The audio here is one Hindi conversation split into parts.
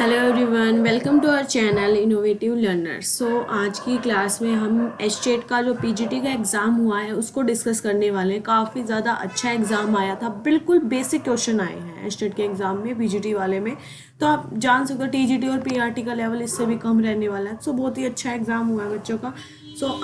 Hello everyone, welcome to our channel innovative learners. आज की क्लास में हम एचटेट का जो पीजीटी का एग्ज़ाम हुआ है उसको डिस्कस करने वाले हैं। काफ़ी ज़्यादा अच्छा एग्ज़ाम आया था, बिल्कुल बेसिक क्वेश्चन आए हैं एचटेट के एग्ज़ाम में पीजीटी वाले में। तो आप जान सकते हो टीजीटी और पीआरटी का लेवल इससे भी कम रहने वाला है। बहुत ही अच्छा एग्ज़ाम हुआ है बच्चों का।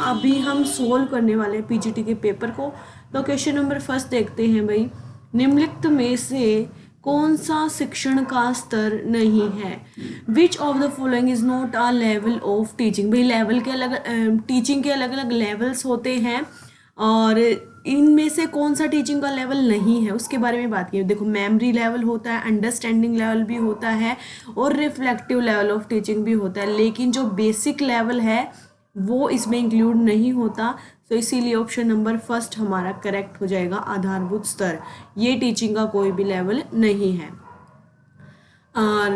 अभी हम सोल्व करने वाले हैं पीजीटी के पेपर को। तो क्वेश्चन नंबर फर्स्ट देखते हैं भाई। निम्नलिखित में से कौन सा शिक्षण का स्तर नहीं है? Which of the following is not a level of teaching. भाई लेवल के अलग टीचिंग के अलग अलग लेवल्स होते हैं और इनमें से कौन सा टीचिंग का लेवल नहीं है उसके बारे में बात की। देखो, मेमोरी लेवल होता है, अंडरस्टैंडिंग लेवल भी होता है और रिफ्लेक्टिव लेवल ऑफ टीचिंग भी होता है, लेकिन जो बेसिक लेवल है वो इसमें इंक्लूड नहीं होता। तो इसीलिए ऑप्शन नंबर फर्स्ट हमारा करेक्ट हो जाएगा, आधारभूत स्तर। ये टीचिंग का कोई भी लेवल नहीं है।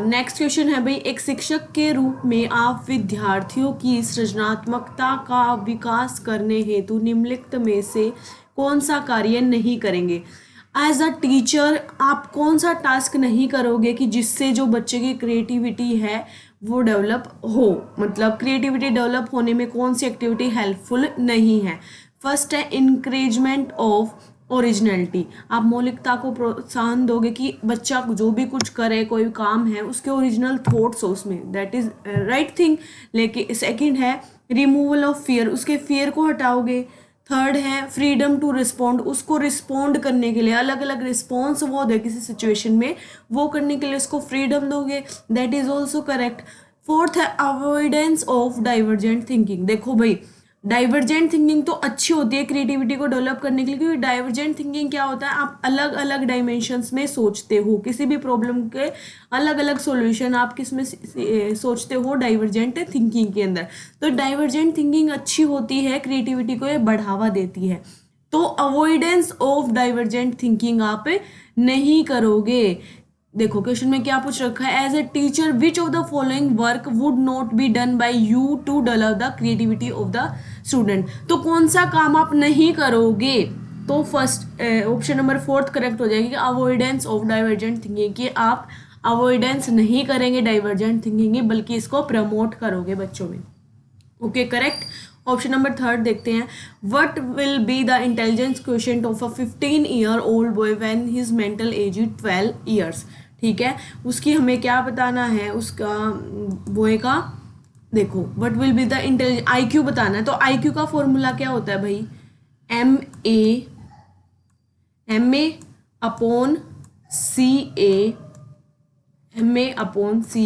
नेक्स्ट क्वेश्चन है भाई, एक शिक्षक के रूप में आप विद्यार्थियों की सृजनात्मकता का विकास करने हेतु निम्नलिखित में से कौन सा कार्य नहीं करेंगे? एज अ टीचर आप कौन सा टास्क नहीं करोगे कि जिससे जो बच्चे की क्रिएटिविटी है वो डेवलप हो? मतलब क्रिएटिविटी डेवलप होने में कौन सी एक्टिविटी हेल्पफुल नहीं है? फर्स्ट है इंकरेजमेंट ऑफ ओरिजिनलिटी। आप मौलिकता को प्रोत्साहन दोगे कि बच्चा जो भी कुछ करे, कोई काम है, उसके ओरिजिनल थॉट्स हो उसमें, दैट इज राइट थिंग। लेकिन सेकंड है रिमूवल ऑफ फियर, उसके फियर को हटाओगे। थर्ड है फ्रीडम टू रिस्पॉन्ड, उसको रिस्पॉन्ड करने के लिए अलग अलग रिस्पॉन्स वो दे किसी सिचुएशन में, वो करने के लिए उसको फ्रीडम दोगे, that is also correct. Fourth है अवॉइडेंस ऑफ डाइवर्जेंट थिंकिंग। देखो भाई, डाइवर्जेंट थिंकिंग तो अच्छी होती है क्रिएटिविटी को डेवलप करने के लिए, क्योंकि डाइवर्जेंट थिंकिंग क्या होता है, आप अलग अलग डायमेंशंस में सोचते हो, किसी भी प्रॉब्लम के अलग अलग सॉल्यूशन आप किस में सोचते हो, डाइवर्जेंट थिंकिंग के अंदर। तो डाइवर्जेंट थिंकिंग अच्छी होती है, क्रिएटिविटी को ये बढ़ावा देती है। तो अवॉइडेंस ऑफ डाइवर्जेंट थिंकिंग आप नहीं करोगे। देखो क्वेश्चन में क्या पूछ रखा है, as a teacher which of the following work would not be done by you to develop the creativity of the student. तो कौन सा काम आप नहीं करोगे? तो first option number fourth correct हो जाएगी, अवॉइडेंस ऑफ डाइवर्जेंट थिंकिंग, कि आप अवॉइडेंस नहीं करेंगे डाइवर्जेंट थिंकिंग की, बल्कि इसको प्रमोट करोगे बच्चों में। Okay, correct. Option number third देखते हैं, what will be the intelligence quotient of a 15-year-old boy when his mental as is 12 years. ठीक है, उसकी हमें क्या बताना है, उसका बॉय का। देखो, what will be the intelligence, IQ बताना है। तो आईक्यू का फॉर्मूला क्या होता है भाई, एम ए अपॉन सी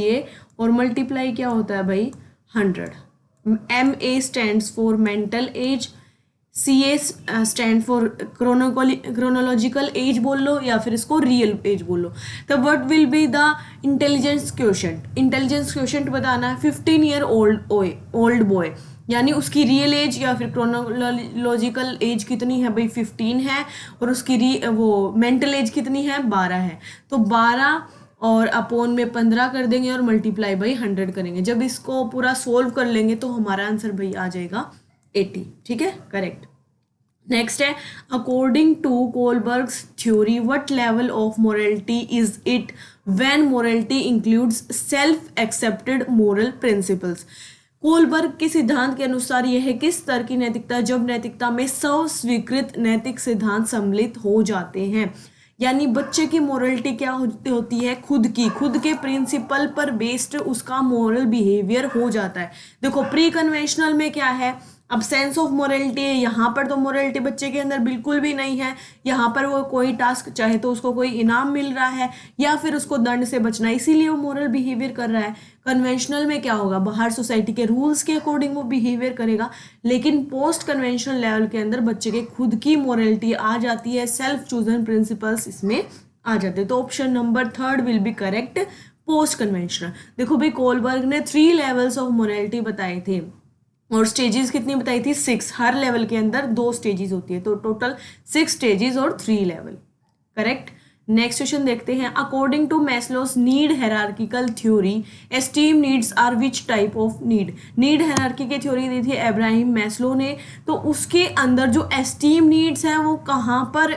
ए और मल्टीप्लाई क्या होता है भाई, 100। MA stands for mental as, CA stand for chronological age बोल लो, या फिर इसको रियल एज बोल लो। तो what will be the intelligence quotient, intelligence quotient बताना है 15-year-old बॉय, यानी उसकी रियल एज या फिर क्रोनोलॉजिकल एज कितनी है भाई, 15 है, और उसकी वो मेंटल एज कितनी है, 12 है। तो 12 और अपोन में 15 कर देंगे और मल्टीप्लाई बाई 100 करेंगे। जब इसको पूरा सोल्व कर लेंगे तो हमारा आंसर भाई आ जाएगा 80। ठीक है, करेक्ट। नेक्स्ट है, according to Kohlberg's theory what level of morality is it when morality includes self accepted moral principles. Kohlberg के सिद्धांत के अनुसार यह है किस स्तर की नैतिकता, जब नैतिकता में स्व स्वीकृत नैतिक सिद्धांत सम्मिलित हो जाते हैं। यानी बच्चे की मोरलिटी क्या होती है, खुद के प्रिंसिपल पर बेस्ड उसका मोरल बिहेवियर हो जाता है। देखो, प्री कन्वेंशनल में क्या है, अब सेंस ऑफ मोरलिटी है, यहाँ पर तो मोरलिटी बच्चे के अंदर बिल्कुल भी नहीं है। यहाँ पर वो कोई टास्क चाहे तो उसको कोई इनाम मिल रहा है या फिर उसको दंड से बचना है, इसीलिए वो मोरल बिहेवियर कर रहा है। कन्वेंशनल में क्या होगा, बाहर सोसाइटी के रूल्स के अकॉर्डिंग वो बिहेवियर करेगा। लेकिन पोस्ट कन्वेंशनल लेवल के अंदर बच्चे के खुद की मोरलिटी आ जाती है, सेल्फ चूजन प्रिंसिपल्स इसमें आ जाते हैं। तो option number third will be correct, post conventional. देखो भाई, कोलबर्ग ने 3 लेवल्स ऑफ मोरलिटी बताए थे और स्टेजेस कितनी बताई थी, 6। हर लेवल के अंदर 2 स्टेजेस होती है, तो टोटल 6 स्टेजेस और 3 लेवल। करेक्ट। नेक्स्ट क्वेश्चन देखते हैं, according to Maslow's need hierarchical theory esteem needs are which type of need. Need hierarchy की थ्योरी दी थी अब्राहम मैस्लो ने, तो उसके अंदर जो एस्टीम नीड्स हैं वो कहाँ पर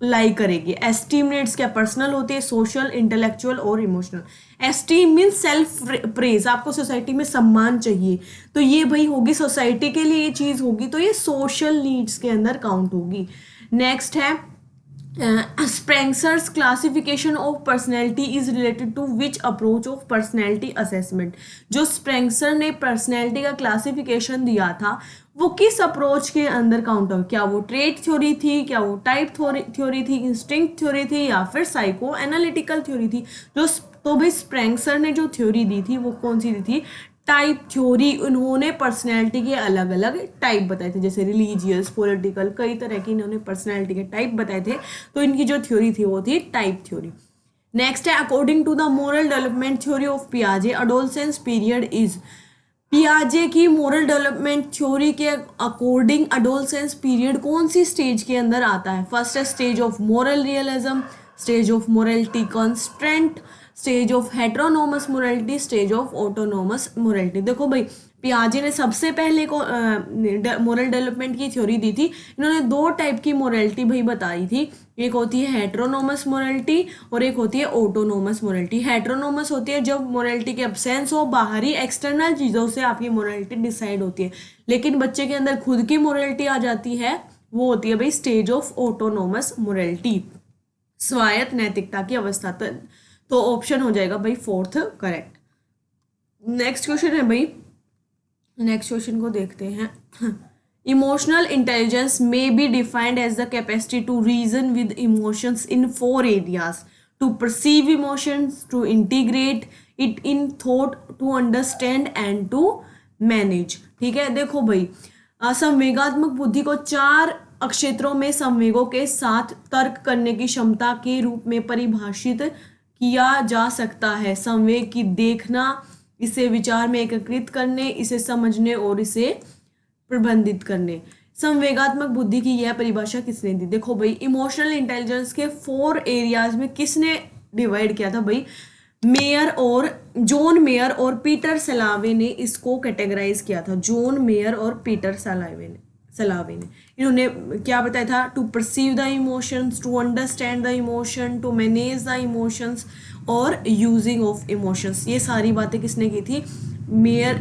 लाई करेगी। एस्टीम नीड्स क्या पर्सनल होती है, सोशल, इंटेलेक्चुअल और emotional. Esteem mean self praise, आपको सोसाइटी में सम्मान चाहिए, तो ये भाई होगी सोसाइटी के लिए ये चीज होगी, तो ये सोशल नीड्स के अंदर काउंट होगी। नेक्स्ट है Spranger's classification of personality is related to which approach of personality assessment. जो स्प्रेंसर ने पर्सनैलिटी का क्लासिफिकेशन दिया था वो किस अप्रोच के अंदर काउंट हो, क्या वो ट्रेट थ्योरी थी, क्या वो टाइप थ्योरी थी, इंस्टिंक्ट थ्योरी थी, या फिर साइको एनालिटिकल थ्योरी थी। जो तो भाई स्प्रेंसर ने जो थ्योरी दी थी वो कौन सी दी थी, टाइप थ्योरी। उन्होंने पर्सनैलिटी के अलग अलग टाइप बताए थे, जैसे रिलीजियस, पॉलिटिकल, कई तरह की इन्होंने पर्सनैलिटी के टाइप बताए थे, तो इनकी जो थ्योरी थी वो थी टाइप थ्योरी। नेक्स्ट है according to the moral development theory of पियाजे अडोलसेंस पीरियड इज। पियाजे की मोरल डेवलपमेंट थ्योरी के अकॉर्डिंग अडोलसेंस पीरियड कौन सी स्टेज के अंदर आता है। फर्स्ट है stage of moral realism, stage of morality constant, stage of heteronomous morality, stage of autonomous morality. देखो भाई पियाजे ने सबसे पहले को मोरल डेवलपमेंट की थ्योरी दी थी। इन्होंने दो टाइप की मोरलिटी भाई बताई थी, एक होती है हेट्रोनोमस मोरलिटी और एक होती है ऑटोनोमस मोरलिटी। हेट्रोनोमस होती है जब मोरलिटी के एब्सेंस हो, बाहरी एक्सटर्नल चीज़ों से आपकी मोरलिटी डिसाइड होती है, लेकिन बच्चे के अंदर खुद की मोरलिटी आ जाती है, वो होती है भाई स्टेज ऑफ ऑटोनोमस मोरलिटी, स्वायत्त नैतिकता की अवस्था। तो ऑप्शन हो जाएगा भाई फोर्थ करेक्ट। नेक्स्ट क्वेश्चन है भाई, नेक्स्ट क्वेश्चन को देखते हैं। Emotional intelligence may be defined as the capacity to reason with emotions in 4 areas, to perceive emotions, to integrate it in thought, to understand and to manage. ठीक है, देखो भाई संवेगात्मक बुद्धि को 4 क्षेत्रों में संवेगों के साथ तर्क करने की क्षमता के रूप में परिभाषित किया जा सकता है। संवेग की देखना, इसे विचार में एकीकृत करने, इसे समझने और इसे प्रबंधित करने। संवेगात्मक बुद्धि की यह परिभाषा किसने दी। देखो भाई इमोशनल इंटेलिजेंस के 4 एरियाज में किसने डिवाइड किया था भाई, जॉन मेयर और पीटर सलावे ने इसको कैटेगराइज किया था। जॉन मेयर और पीटर सलावे ने इन्होंने क्या बताया था, to perceive the emotions, to understand the emotion, to manage the emotions और यूजिंग ऑफ इमोशंस। ये सारी बातें किसने की थी,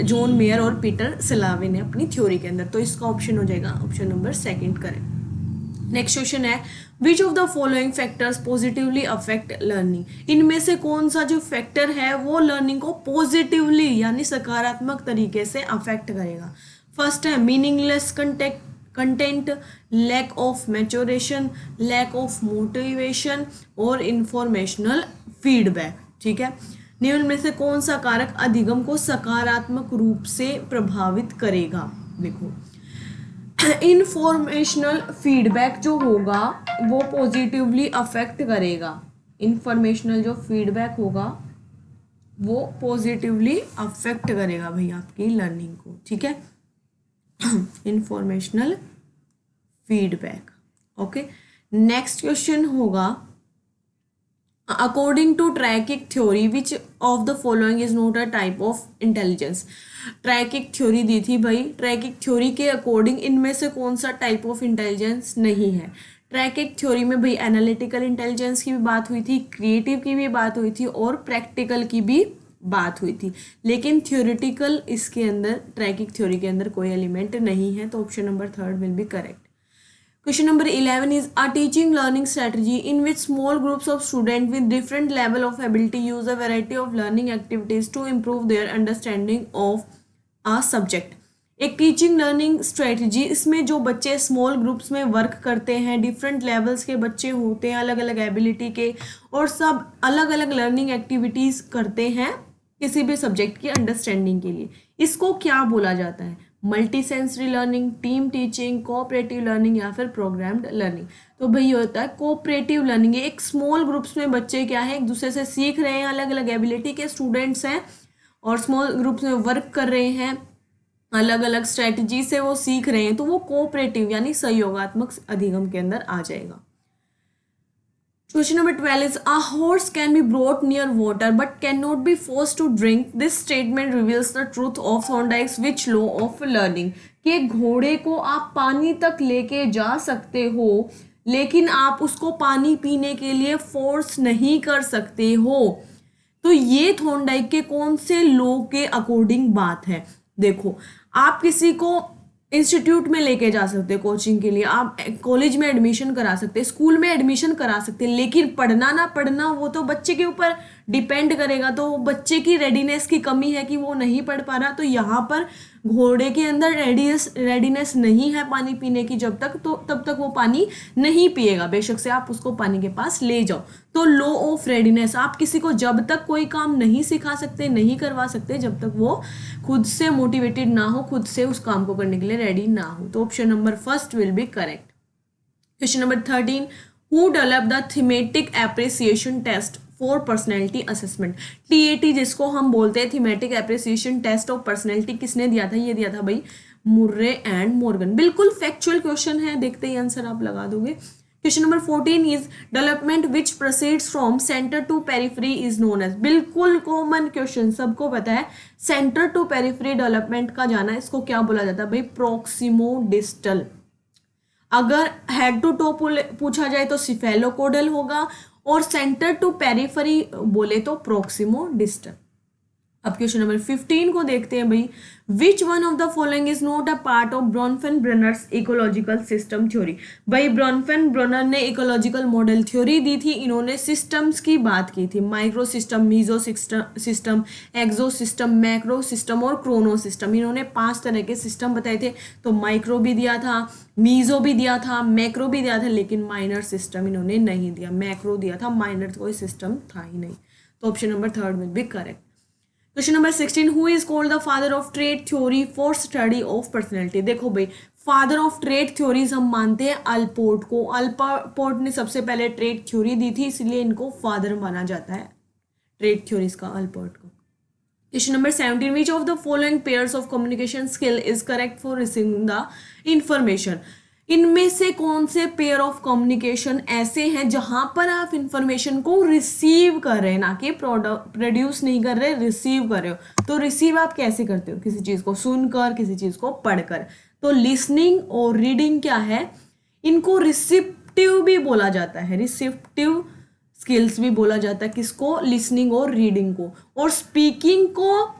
जॉन मेयर और पीटर सलावे ने अपनी थ्योरी के अंदर। तो इसका ऑप्शन हो जाएगा option number 2 correct. Next question है which of the following factors positively affect learning. इनमें से कौन सा जो फैक्टर है वो लर्निंग को पॉजिटिवली यानी सकारात्मक तरीके से अफेक्ट करेगा। फर्स्ट है meaningless content, lack of maturation, lack of motivation और इंफॉर्मेशनल फीडबैक। ठीक है, निम्न में से कौन सा कारक अधिगम को सकारात्मक रूप से प्रभावित करेगा। देखो इंफॉर्मेशनल फीडबैक जो होगा वो पॉजिटिवली अफेक्ट करेगा। इंफॉर्मेशनल जो फीडबैक होगा वो पॉजिटिवली अफेक्ट करेगा भाई आपकी लर्निंग को। ठीक है, informational feedback. Okay, next question होगा according to triarchic theory which of the following is not a type of intelligence. Triarchic theory दी थी भाई, ट्रैकिक थ्योरी के अकॉर्डिंग इनमें से कौन सा टाइप ऑफ इंटेलिजेंस नहीं है। ट्रैकिक थ्योरी में भाई एनालिटिकल इंटेलिजेंस की भी बात हुई थी, क्रिएटिव की भी बात हुई थी और प्रैक्टिकल की भी बात हुई थी, लेकिन थ्योरेटिकल इसके अंदर ट्रैकिक थ्योरी के अंदर कोई एलिमेंट नहीं है, तो option number 3 will be correct. Question number 11 is a teaching learning strategy in which small groups of students with different level of ability use a variety of learning activities to improve their understanding of a subject. एक टीचिंग लर्निंग स्ट्रेटजी, इसमें जो बच्चे स्मॉल ग्रुप्स में वर्क करते हैं, डिफरेंट लेवल्स के बच्चे होते हैं अलग अलग एबिलिटी के, और सब अलग अलग लर्निंग एक्टिविटीज़ करते हैं किसी भी सब्जेक्ट की अंडरस्टैंडिंग के लिए, इसको क्या बोला जाता है। Multi sensory learning, team teaching, cooperative learning या फिर प्रोग्राम्ड लर्निंग। तो भाई होता है कोऑपरेटिव लर्निंग। एक स्मॉल ग्रुप्स में बच्चे क्या है एक दूसरे से सीख रहे हैं, अलग अलग एबिलिटी के स्टूडेंट्स हैं और स्मॉल ग्रुप्स में वर्क कर रहे हैं, अलग अलग स्ट्रेटजी से वो सीख रहे हैं, तो वो कोऑपरेटिव यानी सहयोगात्मक अधिगम के अंदर आ जाएगा। Question number 12 is a horse can be brought near water but cannot be forced to drink. This statement reveals the truth of Thorndike's which law of learning? कि घोड़े को आप पानी तक लेके जा सकते हो लेकिन आप उसको पानी पीने के लिए फोर्स नहीं कर सकते हो। तो ये थॉर्नडाइक के कौन से लॉ के अकॉर्डिंग बात है? देखो, आप किसी को इंस्टीट्यूट में लेके जा सकते हैं कोचिंग के लिए, आप कॉलेज में एडमिशन करा सकते हैं, स्कूल में एडमिशन करा सकते हैं, लेकिन पढ़ना ना पढ़ना वो तो बच्चे के ऊपर डिपेंड करेगा। तो बच्चे की रेडीनेस की कमी है कि वो नहीं पढ़ पा रहा, तो यहाँ पर घोड़े के अंदर रेडीनेस नहीं है पानी पीने की जब तक, तो तब तक वो पानी नहीं पिएगा, बेशक से आप उसको पानी के पास ले जाओ। तो लॉ ऑफ रेडीनेस, आप किसी को जब तक कोई काम नहीं सिखा सकते, नहीं करवा सकते, जब तक वो खुद से मोटिवेटेड ना हो, खुद से उस काम को करने के लिए रेडी ना हो। तो option number first will be correct. Question number 13, who develop the thematic apperception test for personality assessment? TAT जिसको हम बोलते हैं, thematic apperception test of personality, किसने दिया था? ये दिया था भाई मुर्रे एंड मॉर्गन। बिल्कुल फैक्चुअल क्वेश्चन है, देखते ही आंसर आप लगा दोगे। Question number 14 is development which proceeds from centre to periphery is known as. बिल्कुल कॉमन क्वेश्चन, सबको पता है। सेंटर टू पेरिफेरी डेवलपमेंट का जाना, इसको क्या बोला जाता है भाई? प्रोक्सिमो डिस्टल। अगर हेड टू टो पूछा जाए तो सिफेलोकोडल होगा, और सेंटर टू पेरिफेरी बोले तो प्रोक्सिमो डिस्टल। अब क्वेश्चन नंबर 15 को देखते हैं भाई। Which one of the following is not a part of Bronfenbrenner's ecological system theory? भाई ब्रॉनफेन ब्रनर ने इकोलॉजिकल मॉडल थ्योरी दी थी, इन्होंने सिस्टम्स की बात की थी, micro system, meso system, exo system, macro system और क्रोनो सिस्टम। इन्होंने 5 तरह के सिस्टम बताए थे। तो माइक्रो भी दिया था, मीजो भी दिया था, मैक्रो भी दिया था, लेकिन माइनर सिस्टम इन्होंने नहीं दिया। मैक्रो दिया था, माइनर कोई सिस्टम था ही नहीं। तो option number 3 will be correct. Question number 16, who is called the father of trade theory for study of personality? देखो भाई, फादर ऑफ ट्रेड थ्योरीज हम मानते हैं अल्पोर्ट को। अल्पोर्ट ने सबसे पहले ट्रेड थ्योरी दी थी, इसलिए इनको फादर माना जाता है ट्रेड थ्योरीज का, अल्पोर्ट को। Question number 17, which of the following pairs of communication skill is correct for receiving the information? इनमें से कौन से पेयर ऑफ कम्युनिकेशन ऐसे हैं जहां पर आप इंफॉर्मेशन को रिसीव कर रहे हैं, ना कि प्रोड्यूस नहीं कर रहे, रिसीव कर रहे हो। तो रिसीव आप कैसे करते हो? किसी चीज को सुनकर, किसी चीज को पढ़कर। तो लिसनिंग और रीडिंग क्या है? इनको रिसिप्टिव भी बोला जाता है, रिसिप्टिव स्किल्स भी बोला जाता है। किसको? लिसनिंग और रीडिंग को। और स्पीकिंग को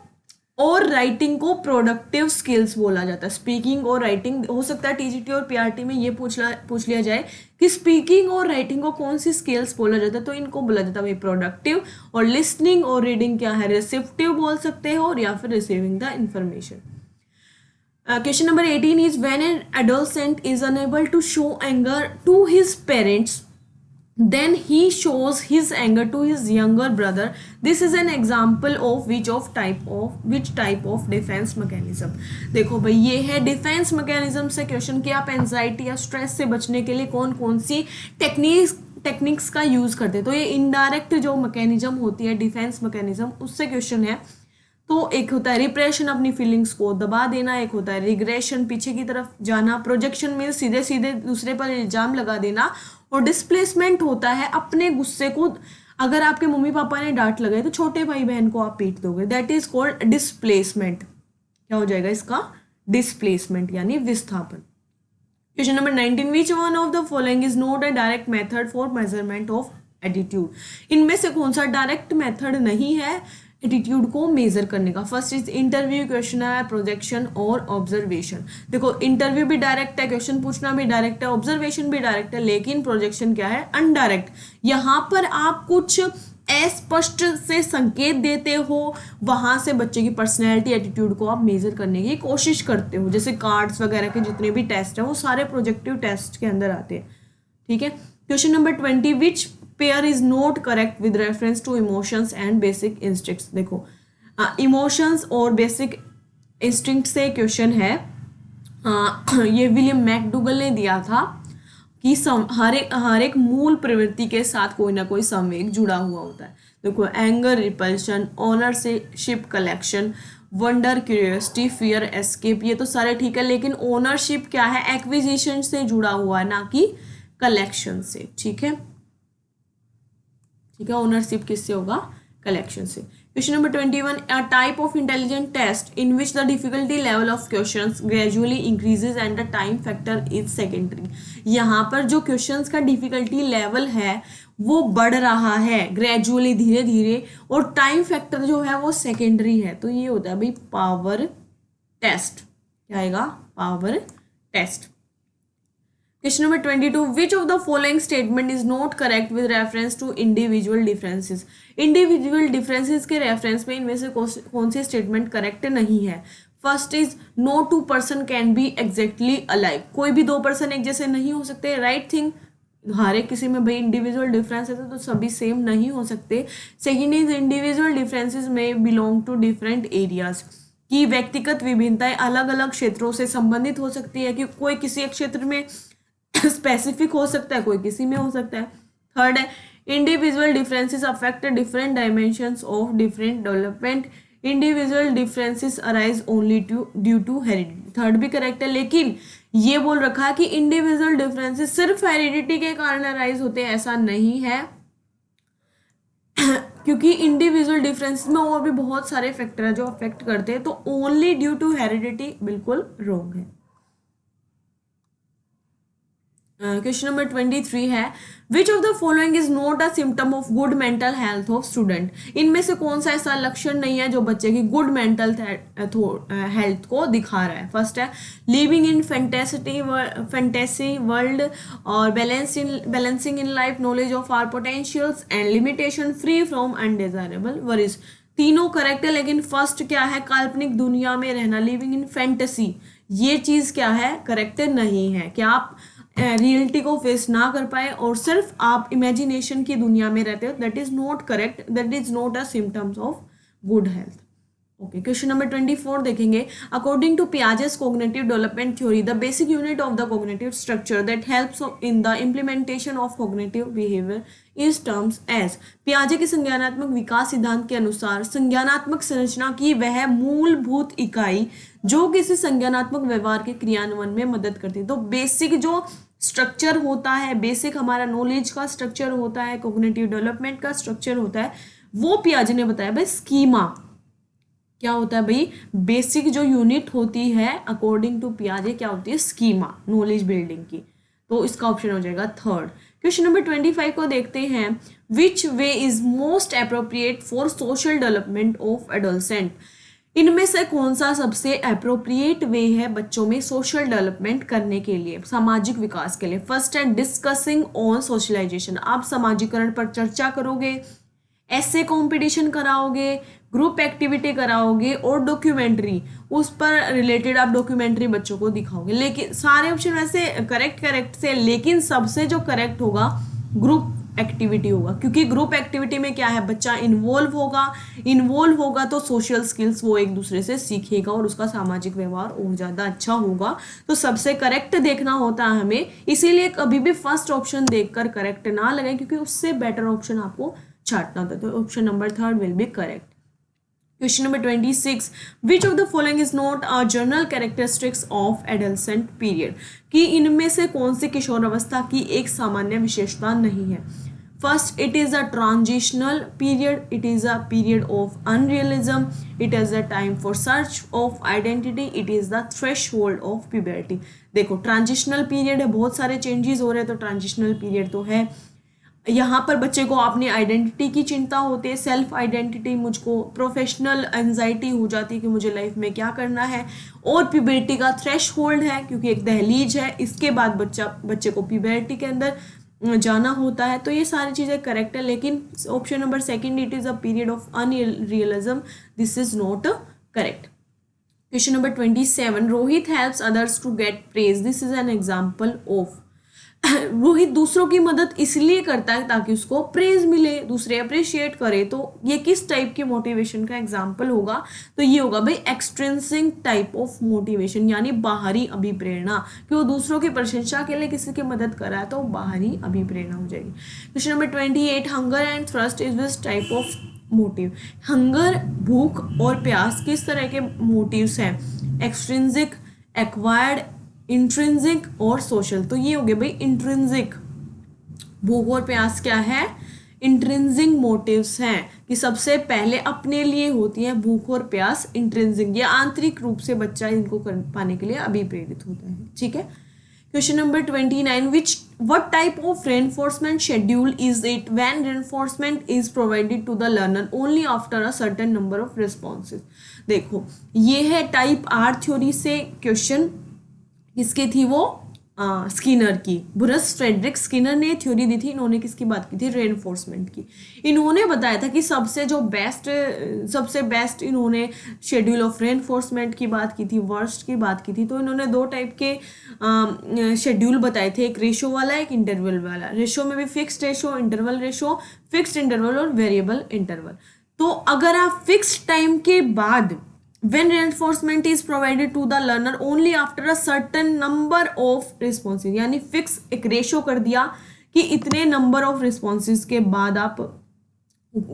और राइटिंग को प्रोडक्टिव स्किल्स बोला जाता है। स्पीकिंग और राइटिंग, हो सकता है TGT और PRT में ये पूछ लिया जाए कि स्पीकिंग और राइटिंग को कौन सी स्किल्स बोला जाता है, तो इनको बोला जाता है भाई प्रोडक्टिव। और लिसनिंग और रीडिंग क्या है? रिसिप्टिव बोल सकते हो, और या फिर receiving the information. Question number 18 is when an adolescent is unable to show anger to his parents, then he shows his anger to his younger brother. This is an example of which type of defense mechanism? देखो भाई, ये है डिफेंस मैकेनिज्म से क्वेश्चन कि आप एंजाइटी या स्ट्रेस से बचने के लिए कौन कौन सी टेक्निक्स का यूज करते हैं। तो ये इनडायरेक्ट जो मैकेनिज्म होती है डिफेंस मैकेनिज्म, उससे क्वेश्चन है। तो एक होता है रिप्रेशन, अपनी फीलिंग्स को दबा देना, एक होता है रिग्रेशन, पीछे की तरफ जाना, प्रोजेक्शन में सीधे सीधे दूसरे पर इल्जाम लगा देना, और डिस्प्लेसमेंट होता है अपने गुस्से को। अगर आपके मम्मी पापा ने डांट लगाई तो छोटे भाई बहन को आप पीट दोगे, दैट इज कॉल्ड डिस्प्लेसमेंट। क्या हो जाएगा इसका? डिस्प्लेसमेंट यानी विस्थापन। Question number 19, which one of the following is not a direct method for measurement of attitude? इनमें से कौन सा डायरेक्ट मेथड नहीं है एटीट्यूड को मेजर करने का? First is interview, questionnaire, projection और ऑब्जर्वेशन। देखो, इंटरव्यू भी डायरेक्ट है, क्वेश्चन पूछना भी डायरेक्ट है, ऑब्जर्वेशन भी डायरेक्ट है, लेकिन प्रोजेक्शन क्या है? अनडायरेक्ट। यहाँ पर आप कुछ अस्पष्ट से संकेत देते हो, वहां से बच्चे की पर्सनैलिटी, एटीट्यूड को आप मेजर करने की कोशिश करते हो। जैसे कार्ड्स वगैरह के जितने भी टेस्ट हैं वो सारे प्रोजेक्टिव टेस्ट के अंदर आते हैं। ठीक है। Question number 20, which pair is not correct with reference to emotions and basic instincts? देखो, इमोशंस और बेसिक इंस्टिंक्ट से क्वेश्चन है। ये विलियम मैकडूगल ने दिया था कि हर एक मूल प्रवृत्ति के साथ कोई ना कोई संवेग जुड़ा हुआ होता है। देखो, anger, repulsion, ownership, collection, wonder, curiosity, fear, escape, ये तो सारे ठीक है, लेकिन ओनरशिप क्या है? एक्विजिशन से जुड़ा हुआ है, ना कि कलेक्शन से। ठीक है, ओनरशिप किससे होगा? कलेक्शन से। Question number 21, a type of intelligent test in which the difficulty level of questions gradually increases and the time factor is secondary. यहाँ पर जो questions का difficulty level है वो बढ़ रहा है gradually, धीरे धीरे, और time factor जो है वो secondary है. तो ये होता है भाई power test. क्या आएगा? power test. Question number 22, which of the following statement is not correct with reference to individual differences? Individual differences के reference में इनमें से कौन सी statement correct नहीं है? First is no two person can be exactly alike. कोई भी दो person एक जैसे नहीं हो सकते. Right thing, हर एक किसी में भाई इंडिविजुअल डिफरेंस है तो सभी सेम नहीं हो सकते. सेकेंड इज इंडिविजुअल डिफरेंसेस में बिलोंग टू डिफरेंट एरियाज, की व्यक्तिगत विभिन्नताएं अलग अलग क्षेत्रों से संबंधित हो सकती है, कि कोई किसी एक क्षेत्र में स्पेसिफिक हो सकता है, कोई किसी में हो सकता है. थर्ड है individual differences affect different dimensions of different development. Individual differences arise only due to heredity. Third भी करेक्ट है, लेकिन ये बोल रखा है कि इंडिविजुअल डिफरेंसेस सिर्फ हेरिडिटी के कारण अराइज होते हैं, ऐसा नहीं है. क्योंकि इंडिविजुअल डिफरेंस में और भी बहुत सारे फैक्टर है जो अफेक्ट करते हैं, तो ओनली ड्यू टू हेरिडिटी बिल्कुल रॉन्ग है. क्वेश्चन नंबर 23 है which of the following is not a symptom of good mental health of student. इनमें से कौन सा ऐसा लक्षण नहीं है जो बच्चे की गुड मेंटल हेल्थ को दिखा रहा है. फर्स्ट है लिविंग इन फैंटेसी वर्ल्ड और balancing in life, knowledge of our potentials and limitation, free from undesirable worries. तीनों करेक्ट है, लेकिन फर्स्ट क्या है, काल्पनिक दुनिया में रहना, लिविंग इन फैंटेसी, ये चीज क्या है, करेक्ट नहीं है. क्या आप रियलिटी को फेस ना कर पाए और सिर्फ आप इमेजिनेशन की दुनिया में रहते हो, that is not correct, that is not a symptoms of good health. Okay, question number 24 देखेंगे. According to Piaget's cognitive development theory, the basic unit of the cognitive structure that helps in the implementation of cognitive behaviour is terms as. पियाजे के संज्ञानात्मक विकास सिद्धांत के अनुसार संज्ञानात्मक संरचना की वह मूलभूत इकाई जो किसी संज्ञानात्मक व्यवहार के क्रियान्वयन में मदद करती है. तो बेसिक जो स्ट्रक्चर होता है, बेसिक हमारा नॉलेज का स्ट्रक्चर होता है, कोग्निटिव डेवलपमेंट का स्ट्रक्चर होता है, वो पियाजे ने बताया भाई स्कीमा. क्या होता है भाई, बेसिक जो यूनिट होती है अकॉर्डिंग टू पियाजे क्या होती है, स्कीमा, नॉलेज बिल्डिंग की. तो इसका ऑप्शन हो जाएगा थर्ड. क्वेश्चन नंबर 25 को देखते हैं. Which way is most appropriate for social development of adolescent. इनमें से कौन सा सबसे अप्रोप्रिएट वे है बच्चों में सोशल डेवलपमेंट करने के लिए, सामाजिक विकास के लिए. फर्स्ट है डिस्कसिंग ऑन सोशलाइजेशन. आप समाजीकरण पर चर्चा करोगे, ऐसे कंपटीशन कराओगे, ग्रुप एक्टिविटी कराओगे और डॉक्यूमेंट्री, उस पर रिलेटेड आप डॉक्यूमेंट्री बच्चों को दिखाओगे. लेकिन सारे ऑप्शन वैसे करेक्ट से, लेकिन सबसे जो करेक्ट होगा ग्रुप एक्टिविटी होगा, क्योंकि ग्रुप एक्टिविटी में क्या है, बच्चा इन्वॉल्व होगा तो सोशल स्किल्स वो एक दूसरे से सीखेगा और उसका सामाजिक व्यवहार और ज़्यादा अच्छा होगा. तो सबसे करेक्ट देखना होता है हमें, इसीलिए कभी भी फर्स्ट ऑप्शन देखकर करेक्ट ना लगाए, क्योंकि उससे बेटर ऑप्शन आपको छांटना होता है. तो option number third will be correct. Question number 26, which of the following is not a general characteristics of adolescent period. कि इनमें से कौन सी किशोरावस्था की एक सामान्य विशेषता नहीं है. First, it is a transitional period, it is a period of unrealism, it is a time for search of identity, it is the threshold of puberty. देखो ट्रांजिशनल पीरियड है, बहुत सारे चेंजेस हो रहे हैं, तो ट्रांजिशनल पीरियड तो है. यहाँ पर बच्चे को अपनी आइडेंटिटी की चिंता होती है, सेल्फ आइडेंटिटी, मुझको प्रोफेशनल एंजाइटी हो जाती है कि मुझे लाइफ में क्या करना है, और प्यूबर्टी का थ्रेशहोल्ड है क्योंकि एक दहलीज है, इसके बाद बच्चे को प्यूबर्टी के अंदर जाना होता है. तो ये सारी चीज़ें करेक्ट है, लेकिन option number second, it is a period of unrealism, this is not correct. Question number 27, Rohit helps others to get praise, this is an example of. Rohit दूसरों की मदद इसलिए करता है ताकि उसको प्रेज मिले, दूसरे अप्रिशिएट करे. तो ये किस टाइप की मोटिवेशन का एग्जाम्पल होगा, तो ये होगा भाई एक्सट्रिंसिक टाइप ऑफ मोटिवेशन, यानी बाहरी अभिप्रेरणा, कि वो दूसरों की प्रशंसा के लिए किसी की मदद कर रहा है तो बाहरी अभिप्रेरणा हो जाएगी. Question number 28, hunger and thrust is this type of motive. Hunger, भूख और प्यास किस तरह के मोटिव्स हैं, एक्सट्रिंसिक, एक्वायर्ड, इंट्रिंसिक और सोशल. तो ये हो गया भाई इंट्रिंसिक. भूख और प्यास क्या है, इंट्रिंसिक मोटिव्स हैं कि सबसे पहले अपने लिए होती है भूख और प्यास। इंट्रिंसिक, ये आंतरिक रूप से बच्चा इनको कर पाने के लिए अभिप्रेरित होता है। ठीक है। Question number 29, what type of reinforcement schedule is it when reinforcement is provided to the learner only after a certain number of responses? देखो ये है टाइप आर थ्योरी से क्वेश्चन, किसकी थी वो, स्किनर की। ब्रूस फ्रेडरिक स्किनर ने थ्योरी दी थी। इन्होंने किसकी बात की थी, रेनफोर्समेंट की। इन्होंने बताया था कि सबसे बेस्ट इन्होंने शेड्यूल ऑफ रेनफोर्समेंट की बात की थी, वर्स्ट की बात की थी। तो इन्होंने दो टाइप के शेड्यूल बताए थे, एक रेशो वाला, एक इंटरवल वाला। रेशो में भी fixed ratio, interval ratio, fixed interval और वेरिएबल इंटरवल। तो अगर आप फिक्स्ड टाइम के बाद when reinforcement is provided to the learner only after a certain number of responses, यानी फिक्स एक रेशो कर दिया कि इतने नंबर ऑफ रिस्पॉन्सेज के बाद आप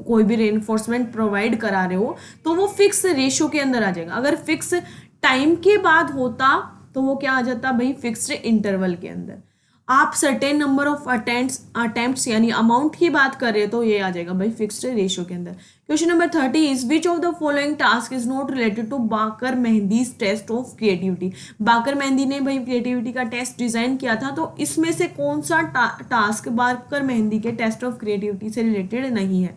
कोई भी रेनफोर्समेंट प्रोवाइड करा रहे हो तो वो फिक्स रेशो के अंदर आ जाएगा। अगर फिक्स टाइम के बाद होता तो वो क्या आ जाता भाई, फिक्स्ड इंटरवल के अंदर। आप सर्टेन नंबर ऑफ अटेम्प्ट्स यानी अमाउंट की बात कर रहे हो तो ये आ जाएगा भाई फिक्स्ड रेशियो के अंदर। Question number 30 is which of the following task is not related to Baqer Mehdi's test of creativity. Baqer Mehdi ने भाई क्रिएटिविटी का टेस्ट डिजाइन किया था, तो इसमें से कौन सा टास्क बाकर मेहंदी के टेस्ट ऑफ क्रिएटिविटी से रिलेटेड नहीं है।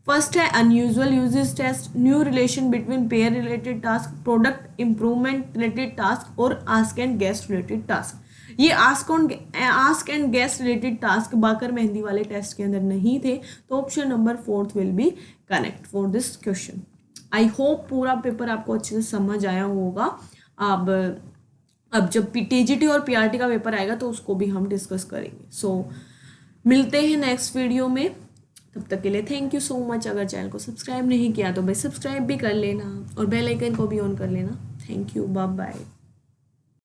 फर्स्ट है unusual uses test, new relation between pair related task, product improvement related task और ask and guess related task. ये ask and guess related task Baqer Mehdi वाले टेस्ट के अंदर नहीं थे, तो option number 4 will be correct for this question. I hope पूरा पेपर आपको अच्छे से समझ आया होगा। अब जब टीजीटी और पीआरटी का पेपर आएगा तो उसको भी हम डिस्कस करेंगे। सो मिलते हैं नेक्स्ट वीडियो में, तब तक के लिए थैंक यू सो मच। अगर चैनल को सब्सक्राइब नहीं किया तो भाई सब्सक्राइब भी कर लेना और बेल आइकन को भी ऑन कर लेना। Thank you, bye bye.